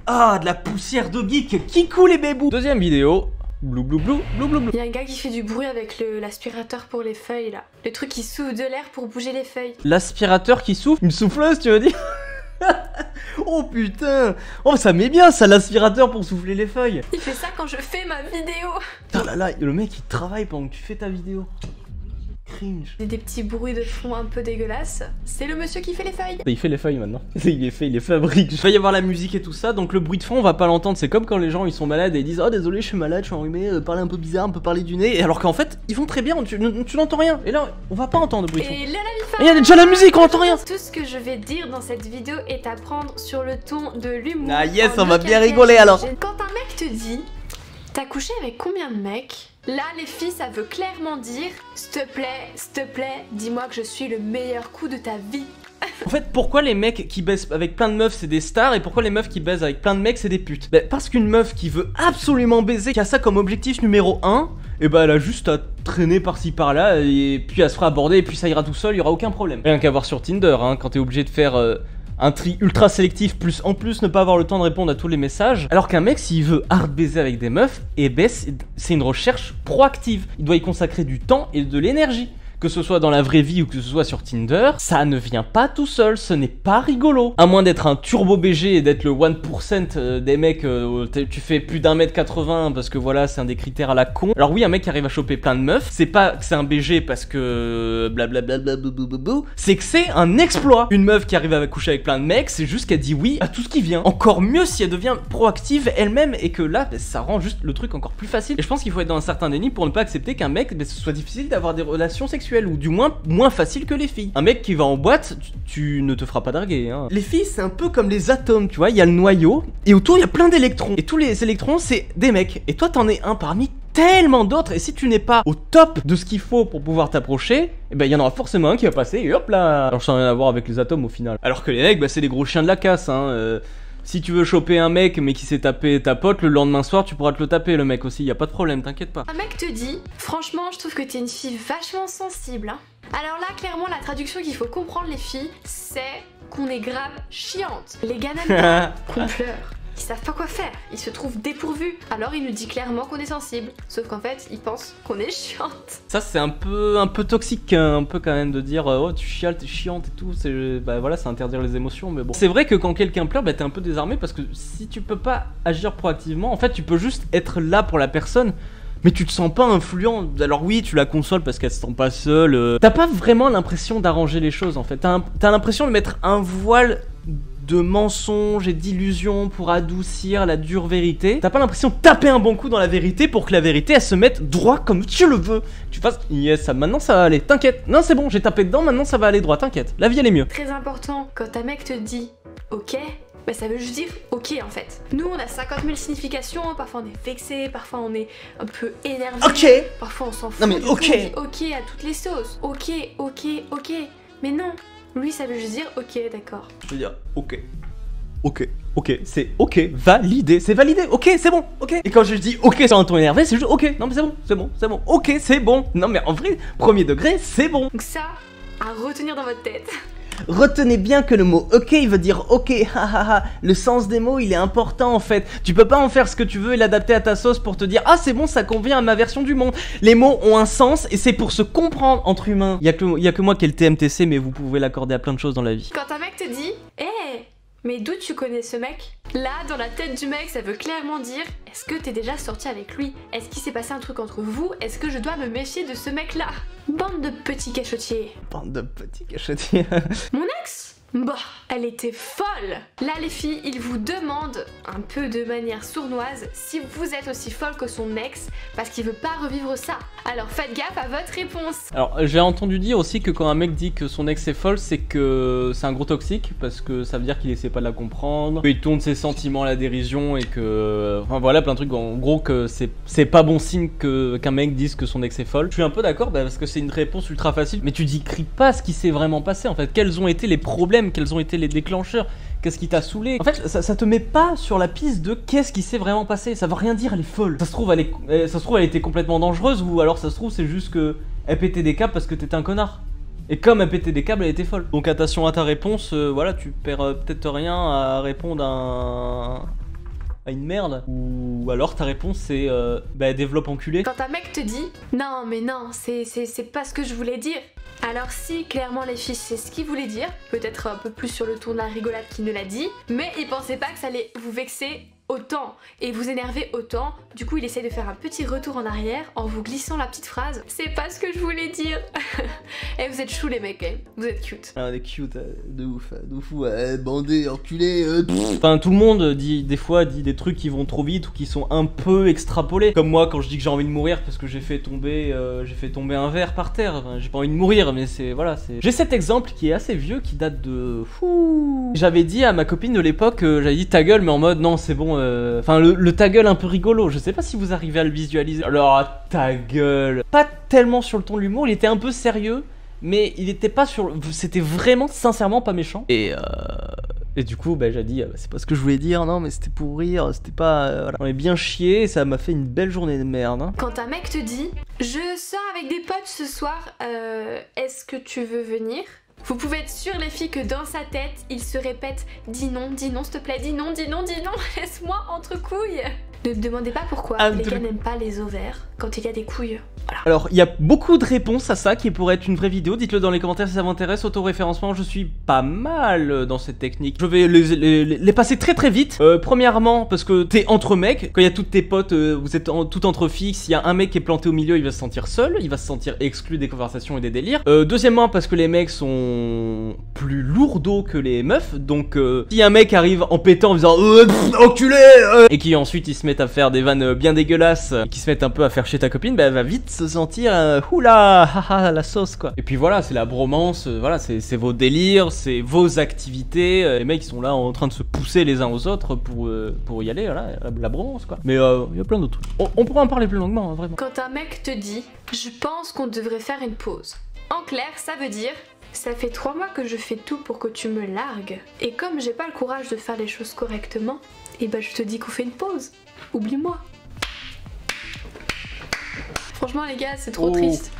Ah, de la poussière de geek qui coule les bébous. Deuxième vidéo. Blou blou blou blou blou blou. Il y a un gars qui fait du bruit avec l'aspirateur pour les feuilles là. Le truc qui souffle de l'air pour bouger les feuilles. L'aspirateur qui souffle. Une souffleuse, tu veux dire? Oh putain. Oh, ça met bien ça, l'aspirateur pour souffler les feuilles. Il fait ça quand je fais ma vidéo. Putain là là, le mec il travaille pendant que tu fais ta vidéo. Cringe. Des petits bruits de fond un peu dégueulasses. C'est le monsieur qui fait les feuilles. Il fait les feuilles maintenant. Il les fabrique. Il va y avoir la musique et tout ça, donc le bruit de fond on va pas l'entendre. C'est comme quand les gens ils sont malades et ils disent oh désolé je suis malade, je suis enrhumé, parler un peu bizarre, on peut parler du nez. Et alors qu'en fait ils vont très bien, tu n'entends rien. Et là on va pas entendre le bruit de fond. Et là il y a déjà la musique, on entend rien. Tout ce que je vais dire dans cette vidéo est à prendre sur le ton de l'humour. Ah yes, on va bien rigoler alors. Quand un mec te dit t'as couché avec combien de mecs? Là les filles ça veut clairement dire s'il te plaît, dis-moi que je suis le meilleur coup de ta vie. En fait, pourquoi les mecs qui baissent avec plein de meufs c'est des stars et pourquoi les meufs qui baisent avec plein de mecs c'est des putes? Bah, parce qu'une meuf qui veut absolument baiser, qui a ça comme objectif numéro 1, et bah elle a juste à traîner par-ci par-là et puis elle se fera aborder et puis ça ira tout seul, il y aura aucun problème. Rien qu'à voir sur Tinder, hein, quand t'es obligé de faire un tri ultra sélectif, plus en plus ne pas avoir le temps de répondre à tous les messages. Alors qu'un mec, s'il veut hard baiser avec des meufs, et ben c'est une recherche proactive. Il doit y consacrer du temps et de l'énergie. Que ce soit dans la vraie vie ou que ce soit sur Tinder, ça ne vient pas tout seul, ce n'est pas rigolo. À moins d'être un turbo BG et d'être le 1% des mecs, tu fais plus d'1m80 parce que voilà, c'est un des critères à la con. Alors oui, un mec qui arrive à choper plein de meufs, c'est pas que c'est un BG parce que blablabla, c'est que c'est un exploit. Une meuf qui arrive à coucher avec plein de mecs, c'est juste qu'elle dit oui à tout ce qui vient. Encore mieux si elle devient proactive elle-même et que là, ça rend juste le truc encore plus facile. Et je pense qu'il faut être dans un certain déni pour ne pas accepter qu'un mec, ce soit difficile d'avoir des relations sexuelles. Ou du moins facile que les filles. Un mec qui va en boîte, tu ne te feras pas draguer hein. Les filles c'est un peu comme les atomes, tu vois, il y a le noyau et autour il y a plein d'électrons. Et tous les électrons c'est des mecs. Et toi t'en es un parmi tellement d'autres. Et si tu n'es pas au top de ce qu'il faut pour pouvoir t'approcher, et ben il y en aura forcément un qui va passer et hop là. Alors ça n'a rien à voir avec les atomes au final. Alors que les mecs, bah, c'est les gros chiens de la casse hein. Si tu veux choper un mec mais qui s'est tapé ta pote, le lendemain soir tu pourras te le taper le mec aussi, y a pas de problème, t'inquiète pas. Un mec te dit, franchement je trouve que t'es une fille vachement sensible hein. Alors là clairement la traduction qu'il faut comprendre les filles, c'est qu'on est grave chiante. Les gars n'aiment pas qu'on pleure. Ils savent pas quoi faire, ils se trouvent dépourvus. Alors il nous dit clairement qu'on est sensible. Sauf qu'en fait, ils pensent qu'on est chiante. Ça c'est un peu toxique, hein, un peu quand même de dire oh tu chiales, t'es chiante et tout. Bah voilà, c'est interdire les émotions, mais bon. C'est vrai que quand quelqu'un pleure, bah t'es un peu désarmé parce que si tu peux pas agir proactivement, en fait tu peux juste être là pour la personne. Mais tu te sens pas influent. Alors oui, tu la consoles parce qu'elle se sent pas seule. T'as pas vraiment l'impression d'arranger les choses en fait. T'as l'impression de mettre un voile de mensonges et d'illusions pour adoucir la dure vérité. T'as pas l'impression de taper un bon coup dans la vérité pour que la vérité elle se mette droit comme tu le veux. Tu fasses yes, ça, maintenant ça va aller, t'inquiète. Non c'est bon, j'ai tapé dedans, maintenant ça va aller droit, t'inquiète. La vie elle est mieux. Très important, quand un mec te dit ok, bah ça veut juste dire ok en fait. Nous on a 50 000 significations, parfois on est vexé, parfois on est un peu énervé. Ok. Parfois on s'en fout. Non mais ok. On dit ok à toutes les sauces. Ok. Mais non. Lui ça veut juste dire ok d'accord. Je veux dire ok, c'est ok, validé, c'est validé, ok, c'est bon, ok. Et quand je dis ok sur un ton énervé, c'est juste ok, non mais c'est bon, ok, c'est bon. Non mais en vrai, premier degré, c'est bon. Donc ça, à retenir dans votre tête. Retenez bien que le mot ok il veut dire ok, hahaha. Le sens des mots il est important en fait. Tu peux pas en faire ce que tu veux et l'adapter à ta sauce pour te dire ah c'est bon ça convient à ma version du monde. Les mots ont un sens et c'est pour se comprendre entre humains. Y a que moi qui ai le TMTC mais vous pouvez l'accorder à plein de choses dans la vie. Quand un mec te dit hé, mais d'où tu connais ce mec? Là, dans la tête du mec, ça veut clairement dire est-ce que t'es déjà sorti avec lui? Est-ce qu'il s'est passé un truc entre vous? Est-ce que je dois me méfier de ce mec-là? Bande de petits cachotiers. Bande de petits cachotiers. Mon ex? Bah, elle était folle. Là les filles, il vous demande, un peu de manière sournoise, si vous êtes aussi folle que son ex, parce qu'il veut pas revivre ça. Alors faites gaffe à votre réponse. Alors j'ai entendu dire aussi que quand un mec dit que son ex est folle, c'est que c'est un gros toxique, parce que ça veut dire qu'il essaie pas de la comprendre, qu'il tourne ses sentiments à la dérision et que... Enfin voilà, plein de trucs, en gros que c'est pas bon signe qu'un mec dise que son ex est folle. Je suis un peu d'accord, bah, parce que c'est une réponse ultra facile, mais tu décris pas ce qui s'est vraiment passé en fait. Quels ont été les problèmes, quels ont été les déclencheurs, qu'est-ce qui t'a saoulé. En fait ça te met pas sur la piste de qu'est-ce qui s'est vraiment passé. Ça veut rien dire elle est folle. Ça se trouve elle était complètement dangereuse, ou alors ça se trouve c'est juste que elle pétait des câbles parce que t'étais un connard. Et comme elle pétait des câbles, elle était folle. Donc attention à ta réponse, voilà, tu perds peut-être rien à répondre à une merde. Ou alors ta réponse c'est bah développe enculé. Quand un mec te dit non mais non, c'est pas ce que je voulais dire. Alors si clairement les filles c'est ce qu'il voulait dire, peut-être un peu plus sur le ton de la rigolade qu'il ne l'a dit, mais il pensait pas que ça allait vous vexer autant et vous énerver autant. Du coup il essaie de faire un petit retour en arrière en vous glissant la petite phrase c'est pas ce que je voulais dire. Et vous êtes chou les mecs, hein. Vous êtes cute. Ah on est cute, de ouf, bandé, enculé. Enfin tout le monde dit des fois dit des trucs qui vont trop vite ou qui sont un peu extrapolés. Comme moi quand je dis que j'ai envie de mourir parce que j'ai fait tomber un verre par terre. Enfin, j'ai pas envie de mourir mais c'est voilà c'est. J'ai cet exemple qui est assez vieux qui date de. J'avais dit à ma copine de l'époque, j'avais dit ta gueule mais en mode non c'est bon. Enfin le ta gueule un peu rigolo. Je sais pas si vous arrivez à le visualiser. Alors ta gueule. Pas tellement sur le ton de l'humour, il était un peu sérieux. Mais il était pas sur. C'était vraiment, sincèrement, pas méchant. Et du coup, bah, j'ai dit, c'est pas ce que je voulais dire, non, mais c'était pour rire, c'était pas. Voilà. On est bien chié, ça m'a fait une belle journée de merde. Hein. Quand un mec te dit, je sors avec des potes ce soir, est-ce que tu veux venir? Vous pouvez être sûr les filles que dans sa tête, il se répète, dis non, s'il te plaît, dis non, laisse-moi entre couilles. Ne me demandez pas pourquoi les gars n'aiment pas les ovaires quand il y a des couilles. Voilà. Alors, il y a beaucoup de réponses à ça qui pourraient être une vraie vidéo. Dites-le dans les commentaires si ça vous intéresse. Auto-référencement, je suis pas mal dans cette technique. Je vais les passer très très vite. Premièrement, parce que t'es entre mecs. Quand il y a toutes tes potes, vous êtes tout entre filles. S'il y a un mec qui est planté au milieu, il va se sentir seul. Il va se sentir exclu des conversations et des délires. Deuxièmement, parce que les mecs sont plus lourdeaux que les meufs. Donc, si un mec arrive en pétant en disant enculé et qui ensuite il se met à faire des vannes bien dégueulasses, qui se mettent un peu à faire chier ta copine, bah elle va vite se sentir oula, haha, la sauce quoi. Et puis voilà, c'est la bromance, voilà, c'est vos délires, c'est vos activités. Les mecs ils sont là en train de se pousser les uns aux autres pour y aller, voilà, la bromance quoi. Mais il y a plein d'autres trucs. On pourrait en parler plus longuement, hein, vraiment. Quand un mec te dit, je pense qu'on devrait faire une pause. En clair, ça veut dire. Ça fait 3 mois que je fais tout pour que tu me largues. Et comme j'ai pas le courage de faire les choses correctement, et bah je te dis qu'on fait une pause. Oublie-moi. Franchement les gars, c'est trop triste.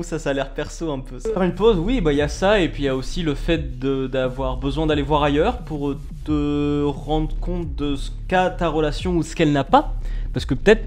Ça a l'air perso un peu. Faire une pause, oui, bah il y a ça, et puis il y a aussi le fait d'avoir besoin d'aller voir ailleurs pour te rendre compte de ce qu'a ta relation ou ce qu'elle n'a pas. Parce que peut-être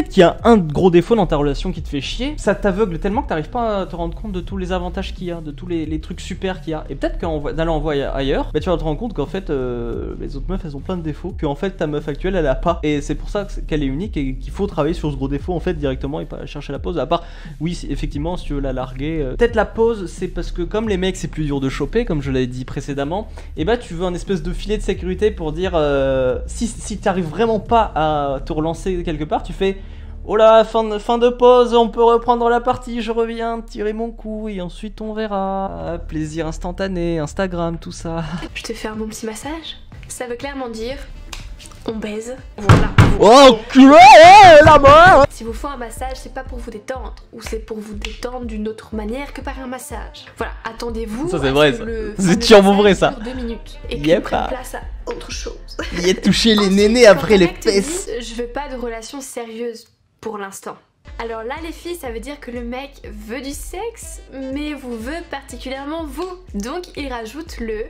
qu'il y a un gros défaut dans ta relation qui te fait chier, ça t'aveugle tellement que t'arrives pas à te rendre compte de tous les avantages qu'il y a, de tous les trucs super qu'il y a. Et peut-être qu'en allant en voir ailleurs, bah tu vas te rendre compte qu'en fait les autres meufs elles ont plein de défauts, qu'en fait ta meuf actuelle elle a pas. Et c'est pour ça qu'elle est unique et qu'il faut travailler sur ce gros défaut en fait directement et pas chercher la pause. À part, oui effectivement si tu veux la larguer, peut-être la pause c'est parce que comme les mecs c'est plus dur de choper comme je l'avais dit précédemment, et bah tu veux un espèce de filet de sécurité pour dire si t'arrives vraiment pas à te relancer quelque part, tu fais oh là, fin de pause, on peut reprendre la partie, je reviens tirer mon coup et ensuite on verra. Plaisir instantané, Instagram, tout ça. Je te fais un bon petit massage. Ça veut clairement dire on baise. Voilà. Oh culé là-bas. Si vous faites un massage, c'est pas pour vous détendre, ou c'est pour vous détendre d'une autre manière que par un massage. Voilà, attendez-vous. Ça c'est vrai ça. C'est turbo vrai ça. 2 minutes et qu'il prenne place à autre chose. Il y a touché les nénés après les fesses. Je veux pas de relation sérieuse. Pour l'instant. Alors là les filles, ça veut dire que le mec veut du sexe, mais vous veut particulièrement vous. Donc il rajoute le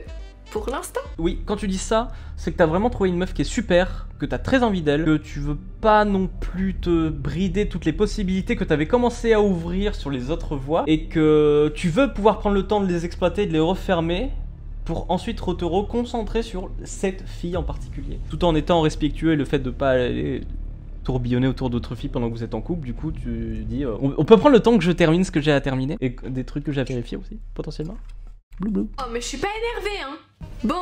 pour l'instant. Oui, quand tu dis ça, c'est que t'as vraiment trouvé une meuf qui est super, que t'as très envie d'elle, que tu veux pas non plus te brider toutes les possibilités que t'avais commencé à ouvrir sur les autres voies, et que tu veux pouvoir prendre le temps de les exploiter, de les refermer, pour ensuite te reconcentrer sur cette fille en particulier. Tout en étant respectueux et le fait de pas aller tourbillonner autour d'autres filles pendant que vous êtes en couple, du coup tu dis on peut prendre le temps que je termine ce que j'ai à terminer et des trucs que j'ai à vérifier aussi potentiellement. Blou blou. Oh mais je suis pas énervée hein. Bon,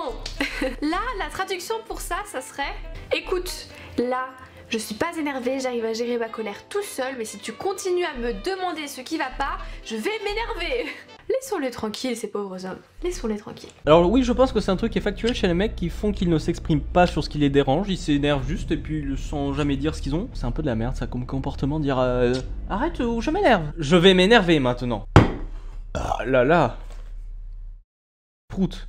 là la traduction pour ça serait écoute, là je suis pas énervée, j'arrive à gérer ma colère tout seul, mais si tu continues à me demander ce qui va pas, je vais m'énerver. Laissons-les tranquilles ces pauvres hommes, laissons-les tranquilles. Alors oui je pense que c'est un truc qui est factuel chez les mecs qui font qu'ils ne s'expriment pas sur ce qui les dérange, ils s'énervent juste et puis sans jamais dire ce qu'ils ont. C'est un peu de la merde ça comme comportement, dire arrête ou je m'énerve. Je vais m'énerver maintenant. Ah là là. Prout.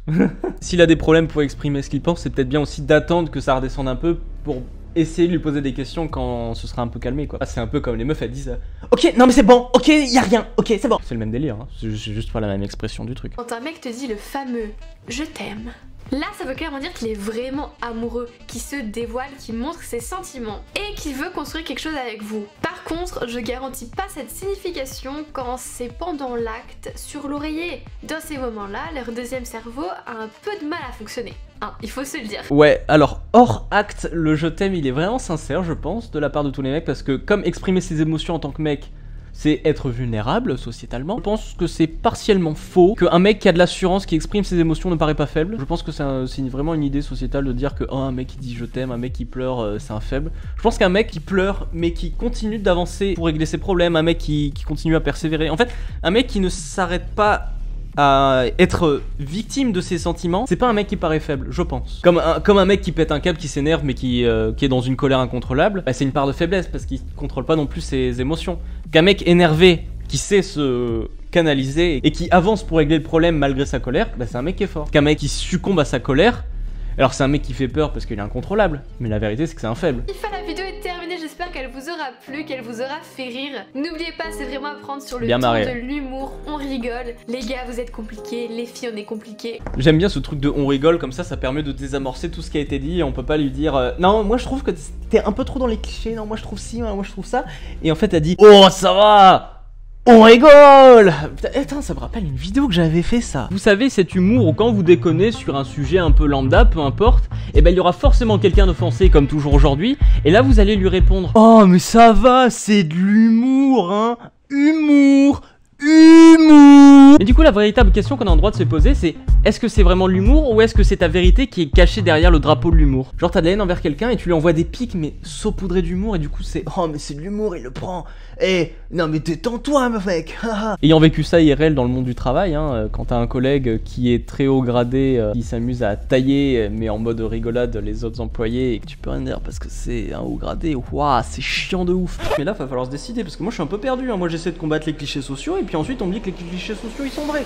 S'il a des problèmes pour exprimer ce qu'il pense, c'est peut-être bien aussi d'attendre que ça redescende un peu pour essayer de lui poser des questions quand ce sera un peu calmé quoi. C'est un peu comme les meufs elles disent ok non mais c'est bon, ok y a rien, ok c'est bon. C'est le même délire, hein. C'est juste pas la même expression du truc. Quand un mec te dit le fameux je t'aime, là ça veut clairement dire qu'il est vraiment amoureux, qu'il se dévoile, qu'il montre ses sentiments et qu'il veut construire quelque chose avec vous. Par contre, je garantis pas cette signification quand c'est pendant l'acte sur l'oreiller. Dans ces moments-là, leur deuxième cerveau a un peu de mal à fonctionner. Hein, il faut se le dire. Ouais, alors hors acte, le je t'aime il est vraiment sincère je pense de la part de tous les mecs parce que comme exprimer ses émotions en tant que mec c'est être vulnérable sociétalement. Je pense que c'est partiellement faux, qu'un mec qui a de l'assurance, qui exprime ses émotions ne paraît pas faible. Je pense que c'est vraiment une idée sociétale de dire que oh, un mec qui dit je t'aime, un mec qui pleure, c'est un faible. Je pense qu'un mec qui pleure mais qui continue d'avancer pour régler ses problèmes, un mec qui continue à persévérer, en fait un mec qui ne s'arrête pas à être victime de ses sentiments, c'est pas un mec qui paraît faible, je pense. Comme un mec qui pète un câble, qui s'énerve mais qui est dans une colère incontrôlable, bah, c'est une part de faiblesse parce qu'il contrôle pas non plus ses émotions. Qu'un mec énervé qui sait se canaliser et qui avance pour régler le problème malgré sa colère, bah, c'est un mec qui est fort. Qu'un mec qui succombe à sa colère, alors c'est un mec qui fait peur parce qu'il est incontrôlable, mais la vérité c'est que c'est un faible. Enfin, la vidéo est terminée, j'espère qu'elle vous aura plu, qu'elle vous aura fait rire. N'oubliez pas, c'est vraiment à prendre sur le ton de l'humour, on rigole. Les gars, vous êtes compliqués, les filles, on est compliqués. J'aime bien ce truc de on rigole, comme ça permet de désamorcer tout ce qui a été dit et on peut pas lui dire non, moi je trouve que t'es un peu trop dans les clichés, non, moi je trouve ci, moi je trouve ça. Et en fait elle dit oh ça va, on rigole. Putain, ça me rappelle une vidéo que j'avais fait ça. Vous savez cet humour où quand vous déconnez sur un sujet un peu lambda, peu importe, et ben il y aura forcément quelqu'un d'offensé comme toujours aujourd'hui, et là vous allez lui répondre oh mais ça va, c'est de l'humour hein, humour. Et du coup la véritable question qu'on a en droit de se poser c'est est-ce que c'est vraiment de l'humour ou est-ce que c'est ta vérité qui est cachée derrière le drapeau de l'humour? Genre t'as de la haine envers quelqu'un et tu lui envoies des pics mais saupoudrés d'humour et du coup c'est oh mais c'est de l'humour, il le prend. Eh non mais détends-toi mec. Ayant vécu ça IRL dans le monde du travail, hein, quand t'as un collègue qui est très haut gradé, qui s'amuse à tailler mais en mode rigolade les autres employés et que tu peux rien dire parce que c'est un haut gradé, waouh c'est chiant de ouf. Mais là va falloir se décider parce que moi je suis un peu perdu, hein. Moi j'essaie de combattre les clichés sociaux et puis ensuite on me dit que les clichés sociaux ils sont vrais.